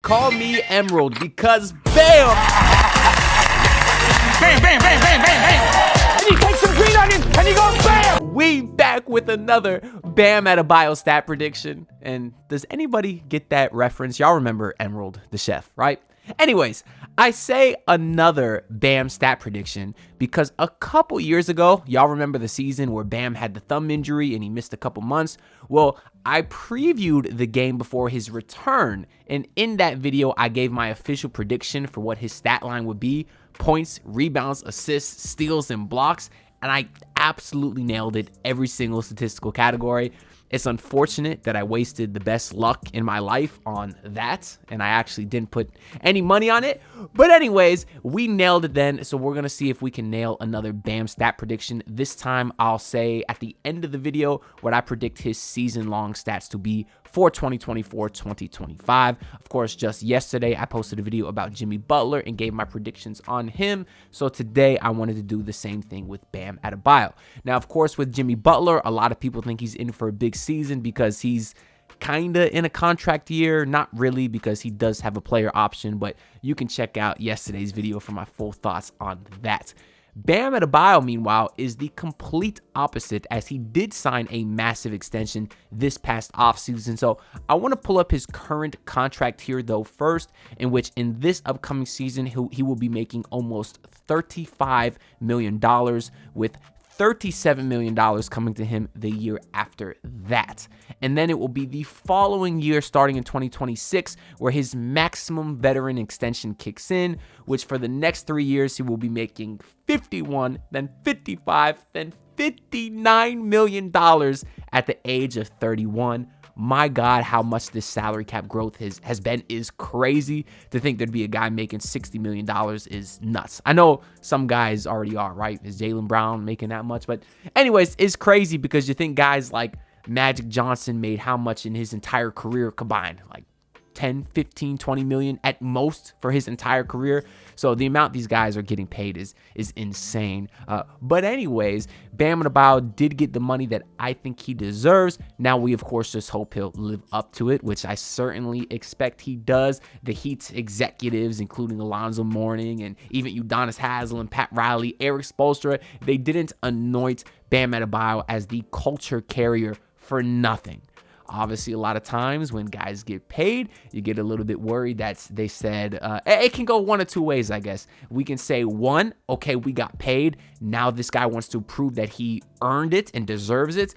Call me Emerald because bam! Bam, bam, bam, bam, bam, bam. And he takes some green onion and he goes bam! We back with another Bam Adebayo stat prediction. And does anybody get that reference? Y'all remember Emerald, the chef, right? Anyways, I say another Bam stat prediction because a couple years ago, y'all remember the season where Bam had the thumb injury and he missed a couple months? Well, I previewed the game before his return, and in that video, I gave my official prediction for what his stat line would be: points, rebounds, assists, steals, and blocks, and I absolutely nailed it every single statistical category. It's unfortunate that I wasted the best luck in my life on that, and I actually didn't put any money on it. But anyways, we nailed it then, so we're going to see if we can nail another Bam stat prediction. This time, I'll say at the end of the video what I predict his season-long stats to be for 2024-2025. Of course, just yesterday, I posted a video about Jimmy Butler and gave my predictions on him. So today, I wanted to do the same thing with Bam Adebayo. Now, of course, with Jimmy Butler, a lot of people think he's in for a big season because he's kind of in a contract year. Not really, because he does have a player option, but you can check out yesterday's video for my full thoughts on that. Bam Adebayo, meanwhile, is the complete opposite, as he did sign a massive extension this past offseason. So I want to pull up his current contract here, though, first, in which in this upcoming season, he will be making almost $35 million, with $37 million coming to him the year after that. And then it will be the following year, starting in 2026, where his maximum veteran extension kicks in, which for the next 3 years, he will be making $51, then $55, then $59 million at the age of 31. My God, how much this salary cap growth has been is crazy. To think there'd be a guy making $60 million is nuts. I know some guys already are, right? Is Jaylen Brown making that much? But anyways, it's crazy because you think guys like Magic Johnson made how much in his entire career combined? Like 10, 15, 20 million at most for his entire career. So the amount these guys are getting paid is insane. But anyways, Bam Adebayo did get the money that I think he deserves. Now we, of course, just hope he'll live up to it, which I certainly expect he does. The Heat's executives, including Alonzo Mourning and even Udonis Haslem, Pat Riley, Eric Spoelstra, they didn't anoint Bam Adebayo as the culture carrier for nothing. Obviously, a lot of times when guys get paid, you get a little bit worried that they said, it can go one of two ways, I guess. We can say, one, okay, we got paid. Now this guy wants to prove that he earned it and deserves it.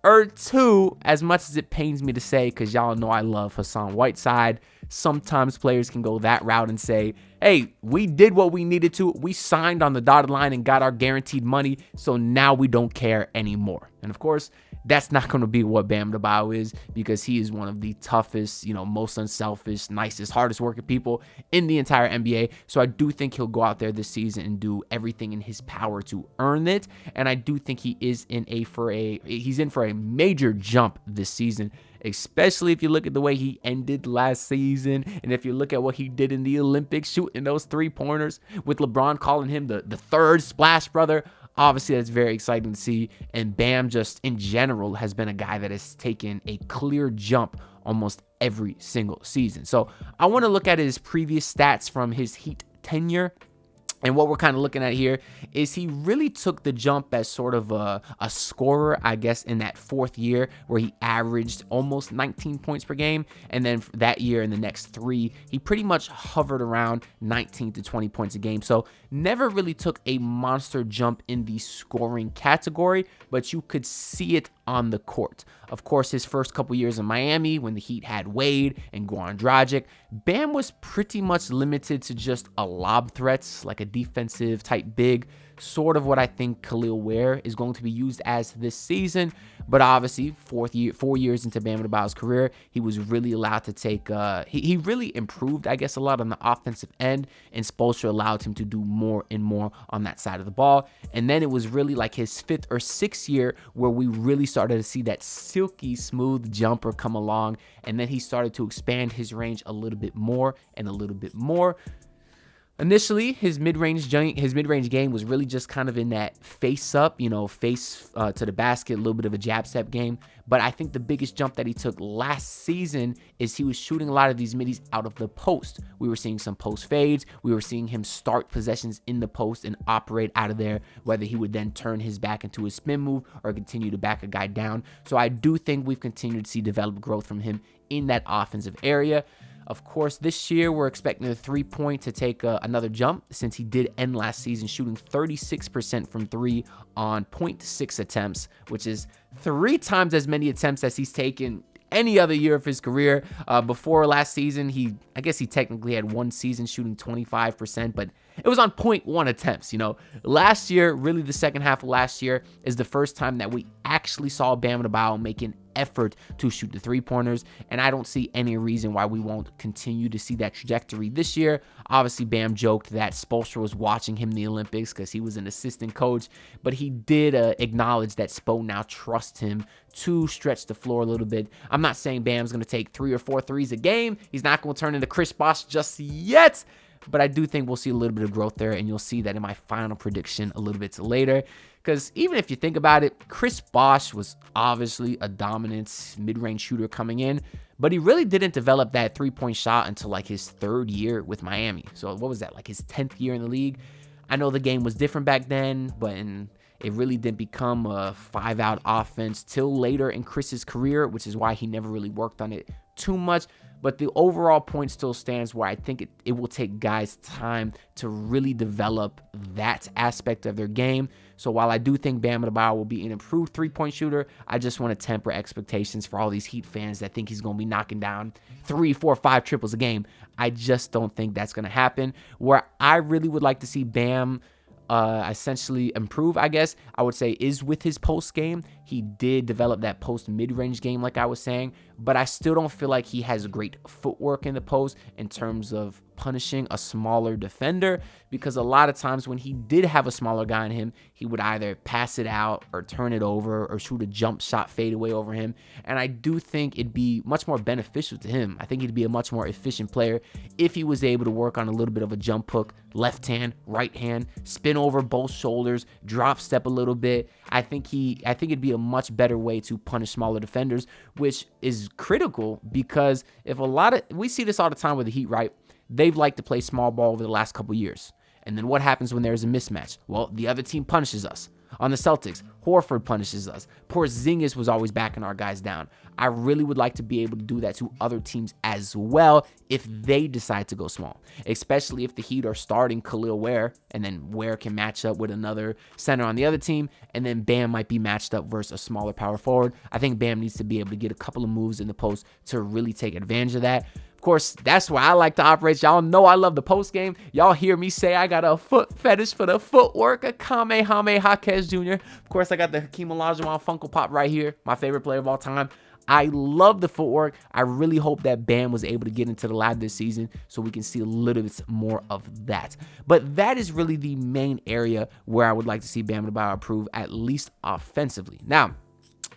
Or two, as much as it pains me to say, because y'all know I love Hassan Whiteside, sometimes players can go that route and say, hey, we did what we needed to. We signed on the dotted line and got our guaranteed money, so now we don't care anymore. And of course, that's not going to be what Bam Adebayo is, because he is one of the toughest, most unselfish, nicest, hardest working people in the entire NBA. So I do think he'll go out there this season and do everything in his power to earn it. And I do think he is in for a major jump this season, especially if you look at the way he ended last season. And if you look at what he did in the Olympics, shooting those 3-pointers with LeBron calling him the third splash brother. Obviously, that's very exciting to see. And Bam, just in general, has been a guy that has taken a clear jump almost every single season. So I want to look at his previous stats from his Heat tenure. And what we're kind of looking at here is he really took the jump as sort of a scorer, I guess, in that fourth year where he averaged almost 19 points per game. And then that year in the next 3, he pretty much hovered around 19 to 20 points a game. So never really took a monster jump in the scoring category, but you could see it on the court. Of course, his first couple years in Miami, when the Heat had Wade and Goran Dragic, Bam was pretty much limited to just a lob threats, like a defensive type big, sort of what I think Khalil Ware is going to be used as this season. But obviously, 4 years into Bam Adebayo's career, he was really allowed to take, he really improved, I guess, a lot on the offensive end, and Spoelstra allowed him to do more and more on that side of the ball. And then it was really like his 5th or 6th year where we really started to see that silky smooth jumper come along, and then he started to expand his range a little bit more and a little bit more. Initially, his mid-range game was really just kind of in that face up, face to the basket, a little bit of a jab step game. But I think the biggest jump that he took last season is he was shooting a lot of these middies out of the post. We were seeing some post fades. We were seeing him start possessions in the post and operate out of there, whether he would then turn his back into a spin move or continue to back a guy down. So I do think we've continued to see developed growth from him in that offensive area. Of course, this year we're expecting the 3-point to take another jump, since he did end last season shooting 36% from 3 on 0.6 attempts, which is 3 times as many attempts as he's taken any other year of his career. Before last season, I guess he technically had one season shooting 25%, but it was on 0.1 attempts. Last year, really the second half of last year, is the first time that we actually saw Bam Adebayo make an effort to shoot the 3-pointers, and I don't see any reason why we won't continue to see that trajectory this year. Obviously, Bam joked that Spoelstra was watching him in the Olympics because he was an assistant coach, but he did acknowledge that Spo now trusts him to stretch the floor a little bit. I'm not saying Bam's going to take 3 or 4 threes a game. He's not going to turn into Chris Bosh just yet, but I do think we'll see a little bit of growth there, and you'll see that in my final prediction a little bit later. Because even if you think about it, Chris Bosh was obviously a dominant mid-range shooter coming in, but he really didn't develop that 3-point shot until like his 3rd year with Miami. So what was that, like his 10th year in the league? I know the game was different back then, but it really didn't become a 5-out offense till later in Chris's career, which is why he never really worked on it too much. But the overall point still stands where I think it will take guys time to really develop that aspect of their game. So while I do think Bam Adebayo will be an improved 3-point shooter, I just want to temper expectations for all these Heat fans that think he's going to be knocking down 3, 4, 5 triples a game. I just don't think that's going to happen. Where I really would like to see Bam essentially improve, I guess I would say, is with his post game. He did develop that post mid-range game, like I was saying, but I still don't feel like he has great footwork in the post in terms of punishing a smaller defender, because a lot of times when he did have a smaller guy on him, he would either pass it out or turn it over or shoot a jump shot fadeaway over him. And I do think it'd be much more beneficial to him. I think he'd be a much more efficient player if he was able to work on a little bit of a jump hook, left hand, right hand, spin over both shoulders, drop step a little bit. I think it'd be a much better way to punish smaller defenders, which is critical because we see this all the time with the Heat, right? They've liked to play small ball over the last couple years. And then what happens when there's a mismatch? Well, the other team punishes us. On the Celtics, Horford punishes us. Porzingis was always backing our guys down. I really would like to be able to do that to other teams as well if they decide to go small, especially if the Heat are starting Khalil Ware, and then Ware can match up with another center on the other team, and then Bam might be matched up versus a smaller power forward. I think Bam needs to be able to get a couple of moves in the post to really take advantage of that. Of course, that's why I like to operate. Y'all know I love the post game. Y'all hear me say I got a foot fetish for the footwork of Kamehameha Jaquez Jr. Of course, I got the Hakeem Olajuwon Funko Pop right here, my favorite player of all time. I love the footwork. I really hope that Bam was able to get into the lab this season so we can see a little bit more of that. But that is really the main area where I would like to see Bam Adebayo improve, at least offensively. Now,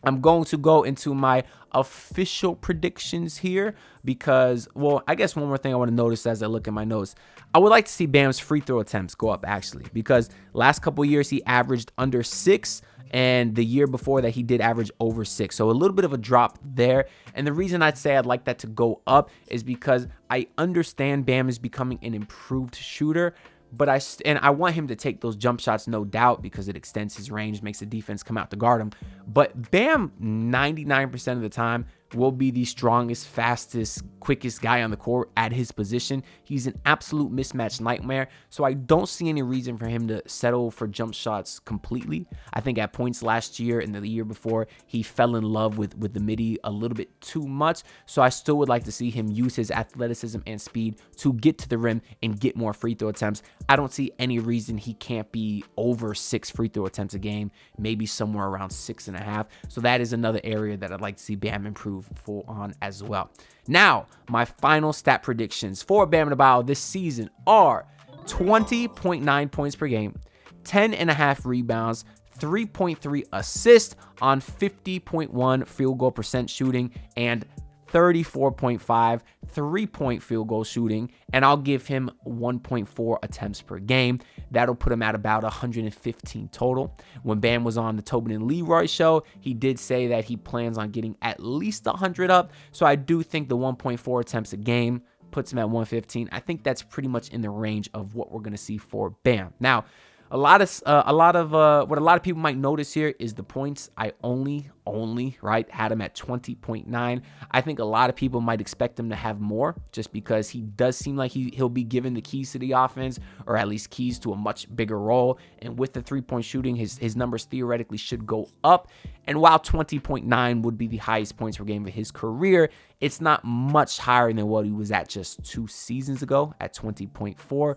I'm going to go into my official predictions here because, well, I guess one more thing I want to notice as I look at my notes. I would like to see Bam's free throw attempts go up, actually, because last couple years he averaged under 6, and the year before that he did average over 6. So a little bit of a drop there. And the reason I'd say I'd like that to go up is because I understand Bam is becoming an improved shooter, but I want him to take those jump shots, no doubt, because it extends his range, makes the defense come out to guard him. But Bam, 99% of the time, will be the strongest, fastest, quickest guy on the court at his position. He's an absolute mismatch nightmare, so I don't see any reason for him to settle for jump shots completely. I think at points last year and the year before, he fell in love with the midi a little bit too much, so I still would like to see him use his athleticism and speed to get to the rim and get more free throw attempts. I don't see any reason he can't be over 6 free throw attempts a game, maybe somewhere around 6.5. So that is another area that I'd like to see Bam improve full on as well. Now, my final stat predictions for Bam Adebayo this season are 20.9 points per game, 10.5 rebounds, 3.3 assists on 50.1 field goal percent shooting, and 34.5 3-point field goal shooting, and I'll give him 1.4 attempts per game. That'll put him at about 115 total. When Bam was on the Tobin and Leroy show, he did say that he plans on getting at least 100 up, so I do think the 1.4 attempts a game puts him at 115. I think that's pretty much in the range of what we're going to see for Bam. Now, what a lot of people might notice here is the points. I only right had him at 20.9. I think a lot of people might expect him to have more, just because he does seem like he'll be given the keys to the offense, or at least keys to a much bigger role. And with the 3-point shooting, his numbers theoretically should go up. And while 20.9 would be the highest points per game of his career, it's not much higher than what he was at just 2 seasons ago at 20.4.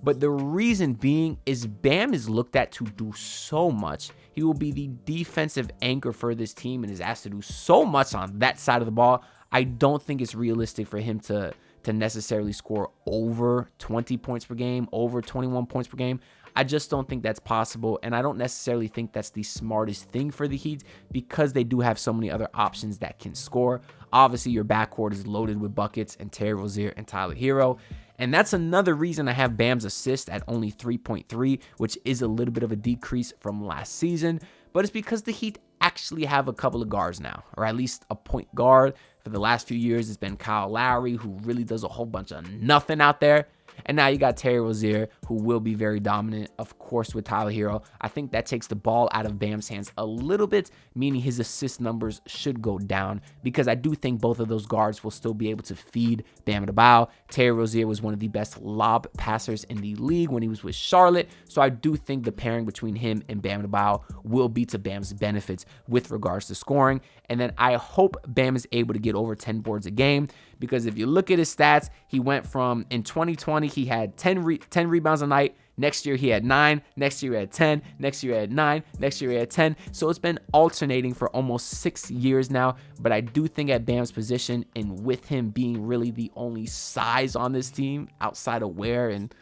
But the reason being is Bam is looked at to do so much. He will be the defensive anchor for this team and is asked to do so much on that side of the ball. I don't think it's realistic for him to necessarily score over 20 points per game, over 21 points per game. I just don't think that's possible, and I don't necessarily think that's the smartest thing for the Heat, because they do have so many other options that can score. Obviously, your backcourt is loaded with buckets and Terry Rozier and Tyler Hero. And that's another reason I have Bam's assist at only 3.3, which is a little bit of a decrease from last season. But it's because the Heat actually have a couple of guards now, or at least a point guard. For the last few years, it's been Kyle Lowry, who really does a whole bunch of nothing out there. And now you got Terry Rozier, who will be very dominant, of course, with Tyler Hero. I think that takes the ball out of Bam's hands a little bit, meaning his assist numbers should go down, because I do think both of those guards will still be able to feed Bam Adebayo. Terry Rozier was one of the best lob passers in the league when he was with Charlotte, so I do think the pairing between him and Bam Adebayo will be to Bam's benefits with regards to scoring. And then I hope Bam is able to get over 10 boards a game, because if you look at his stats, he went from, in 2020, he had 10 rebounds a night. Next year, he had 9. Next year, he had 10. Next year, he had 9. Next year, he had 10. So it's been alternating for almost 6 years now. But I do think at Bam's position, and with him being really the only size on this team outside of Ware and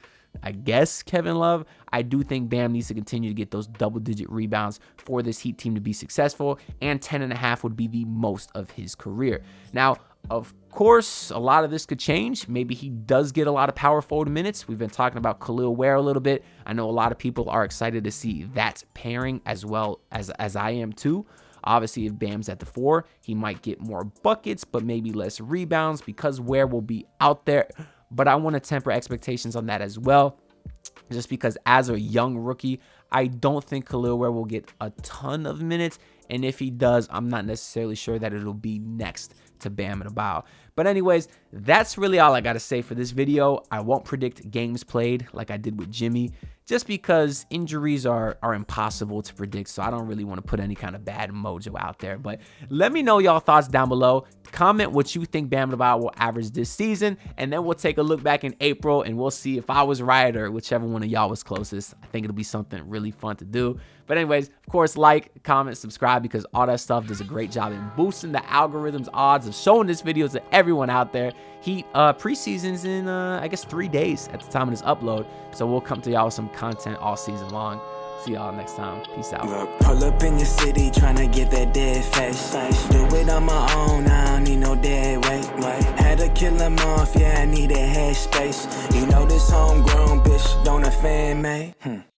I guess Kevin Love, I do think Bam needs to continue to get those double-digit rebounds for this Heat team to be successful, and 10.5 would be the most of his career. Now, of course, a lot of this could change. Maybe he does get a lot of power forward minutes. We've been talking about Khalil Ware a little bit. I know a lot of people are excited to see that pairing as well as I am too. Obviously, if Bam's at the 4, he might get more buckets, but maybe less rebounds because Ware will be out there. But I want to temper expectations on that as well, just because as a young rookie, I don't think Khalil Ware will get a ton of minutes. And if he does, I'm not necessarily sure that it'll be next to Bam Adebayo. But anyways, that's really all I got to say for this video. I won't predict games played like I did with Jimmy, just because injuries are impossible to predict. So I don't really want to put any kind of bad mojo out there. But let me know y'all thoughts down below. Comment what you think Bam Adebayo will average this season, and then we'll take a look back in April and we'll see if I was right or whichever one of y'all was closest. I think it'll be something really fun to do. But anyways, of course, like, comment, subscribe, because all that stuff does a great job in boosting the algorithm's odds of showing this video to everyone out there. Heat preseason's in, I guess, 3 days at the time of this upload. So we'll come to y'all with some content all season long. See y'all next time. Peace out. Pull up in your city trying to get that dead face. Do it on my own, I don't need no dead weight. Had to kill him off, yeah, I need a head space. You know this homegrown bitch don't offend me.